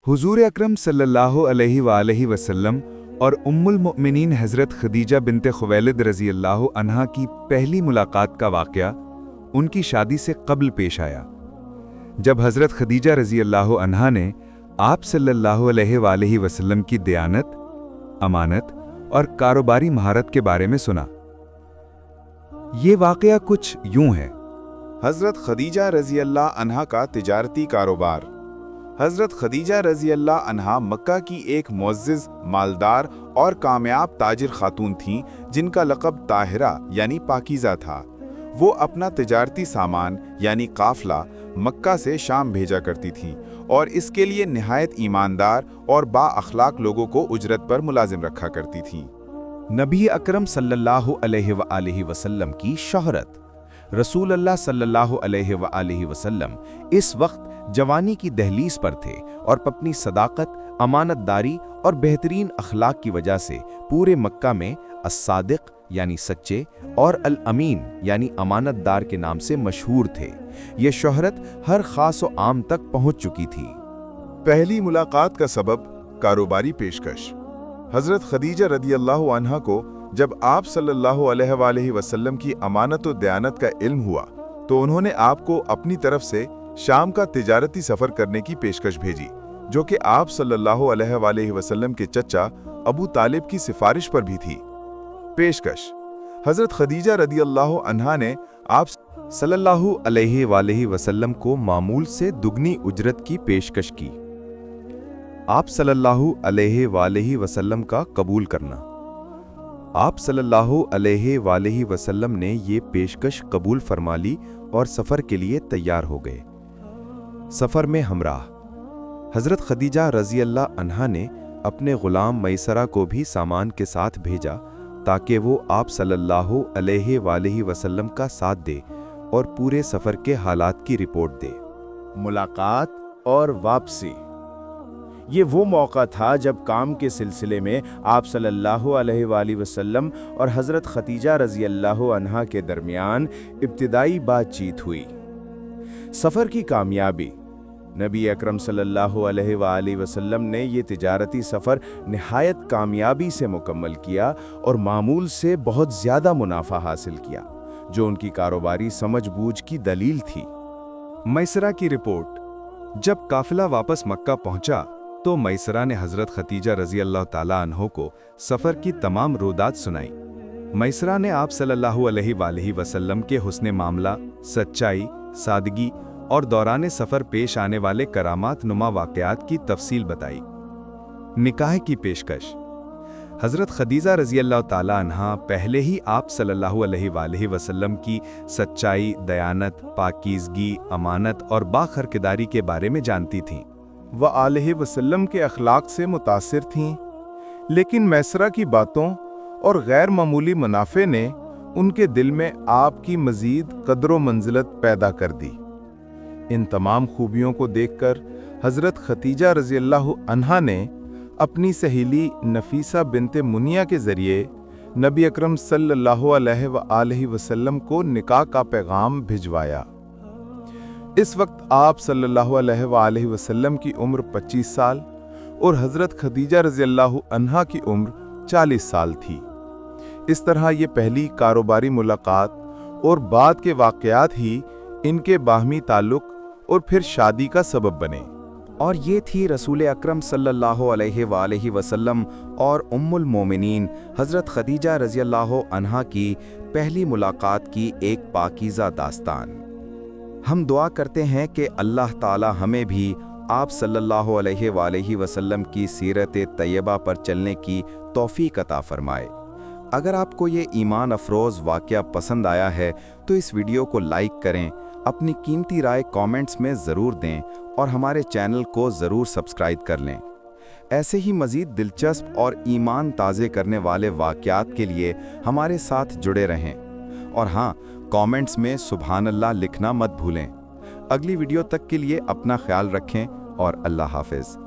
हुजूर अकरम सल्लल्लाहु अलैहि वसल्लम और उम्मुल मोमिनीन हज़रत खदीजा बिनते खुवैलिद रज़ी अल्लाह अन्हा की पहली मुलाकात का वाक़या उनकी शादी से क़ब्ल पेश आया, जब हज़रत खदीजा रज़ी अल्लाह अन्हा ने आप सल्लल्लाहु अलैहि वसल्लम की दयानत, अमानत और कारोबारी महारत के बारे में सुना। ये वाक़या कुछ यूं है। हज़रत खदीजा रज़ी अल्लाह अन्हा का तिजारती कारोबार। हज़रत खदीजा रज़ी अल्लाह अन्हा मक्का की एक मुअज़्ज़िज़, मालदार और कामयाब ताजिर खातून थीं, जिनका लक़ब ताहिरा यानी पाकीज़ा था। वो अपना तिजारती सामान यानी काफ़िला मक्का से शाम भेजा करती थीं और इसके लिए निहायत ईमानदार और बाअखलाक लोगों को उजरत पर मुलाजिम रखा करती थीं। नबी अकरम सल्लल्लाहु अलैहि वसल्लम की शोहरत। रसूल अल्लाह सल्लल्लाहु अलैहि वसल्लम इस वक्त जवानी की दहलीज पर थे और अपनी सदाकत, अमानतदारी और बेहतरीन अखलाक की वजह से पूरे मक्का में अस-सादिक यानी सच्चे और अल-अमीन यानी अमानतदार के नाम से मशहूर थे। ये शोहरत हर खास व आम तक पहुंच चुकी थी। पहली मुलाकात का सबब कारोबारी पेशकश। हज़रत खदीजा रज़ियल्लाहु अन्हा को जब आप सल्लल्लाहु अलैहि वसल्लम की अमानत व दयानत का इल्म हुआ तो उन्होंने आपको अपनी तरफ से शाम का तिजारती सफ़र करने की पेशकश भेजी, जो कि आप सल्लल्लाहु अलैहि वसल्लम के चचा अबू तालिब की सिफारिश पर भी थी। पेशकश। हज़रत खदीजा रज़ियल्लाहु अन्हा ने आप सल्लल्लाहु अलैहि वसल्लम को मामूल से दुगनी उजरत की पेशकश की। आप सल्लल्लाहु अलैहि वसल्लम का कबूल करना। आप सल्लल्लाहु अलैहि वसल्लम ने ये पेशकश कबूल फरमा ली और सफ़र के लिए तैयार हो गए। सफ़र में हमराह। हज़रत खदीजा रज़ी अल्लाह अन्हा ने अपने ग़ुलाम मैसरा को भी सामान के साथ भेजा ताकि वो आप सल्लल्लाहु अलैहि वसल्लम का साथ दे और पूरे सफ़र के हालात की रिपोर्ट दे। मुलाकात और वापसी। ये वो मौका था जब काम के सिलसिले में आप सल्लल्लाहु अलैहि वसल्लम और हज़रत खदीजा रज़ी अल्लाह अन्हा के दरमियान इब्तिदाई बातचीत हुई। सफ़र की कामयाबी। नबी अकरम सल्लल्लाहु अलैहि वसल्लम ने ये तिजारती सफ़र निहायत कामयाबी से मुकम्मल किया और मामूल से बहुत ज़्यादा मुनाफा हासिल किया, जो उनकी कारोबारी समझबूझ की दलील थी। मैसरा की रिपोर्ट। जब काफिला वापस मक्का पहुंचा तो मैसरा ने हज़रत खदीजा रज़ी अल्लाह ताला अन्हो को सफ़र की तमाम रोदात सुनाई। मैसरा ने आप सल्लल्लाहु अलैहि वसल्लम के हुस्ने मामला, सच्चाई, सादगी और दौरान सफ़र पेश आने वाले करामात नुमा वाक़यात की तफसील बताई। निकाह की पेशकश। हज़रत खदीजा रज़ी अल्लाह ताला अन्हा पहले ही आप सल्लल्लाहु अलैहि वसल्लम की सच्चाई, दयानत, पाकीज़गी, अमानत और बाखरकिदारी के बारे में जानती थीं। वह आलैहि वसल्लम के अखलाक से मुतासिर थीं, लेकिन मैसरा की बातों और गैर मामूली मुनाफे ने उनके दिल में आपकी मज़ीद कदर व मंजिलत पैदा कर दी। इन तमाम खूबियों को देखकर हज़रत खदीजा रज़ी अल्लाह अन्हा ने अपनी सहेली नफीसा बिनते मुनिया के ज़रिए नबी अकरम सल्लल्लाहु अलैहि वसल्लम को निकाह का पैगाम भिजवाया। इस वक्त आप सल्लल्लाहु अलैहि वसल्लम की उम्र 25 साल और हज़रत खदीजा रज़ी अल्लाह अन्हा की उम्र 40 साल थी। इस तरह ये पहली कारोबारी मुलाकात और बाद के वाक़यात ही इनके बाहमी ताल्लुक़ और फिर शादी का सबब बने। और ये थी रसूल अकरम सल्लल्लाहु अलैहि वसल्लम और उम्मुल मोमिनीन हज़रत खदीजा रज़ी अल्लाह अन्हा की पहली मुलाकात की एक पाकीज़ा दास्तान। हम दुआ करते हैं कि अल्लाह ताला हमें भी आप सल्लल्लाहु अलैहि वसल्लम की सीरत तैयबा पर चलने की तौफीक अता फरमाए। अगर आपको ये ईमान अफरोज़ वाक़या पसंद आया है तो इस वीडियो को लाइक करें, अपनी कीमती राय कमेंट्स में ज़रूर दें और हमारे चैनल को ज़रूर सब्सक्राइब कर लें। ऐसे ही मज़ीद दिलचस्प और ईमान ताज़े करने वाले वाक़यात के लिए हमारे साथ जुड़े रहें। और हाँ, कमेंट्स में सुभान अल्लाह लिखना मत भूलें। अगली वीडियो तक के लिए अपना ख्याल रखें और अल्लाह हाफ़िज़।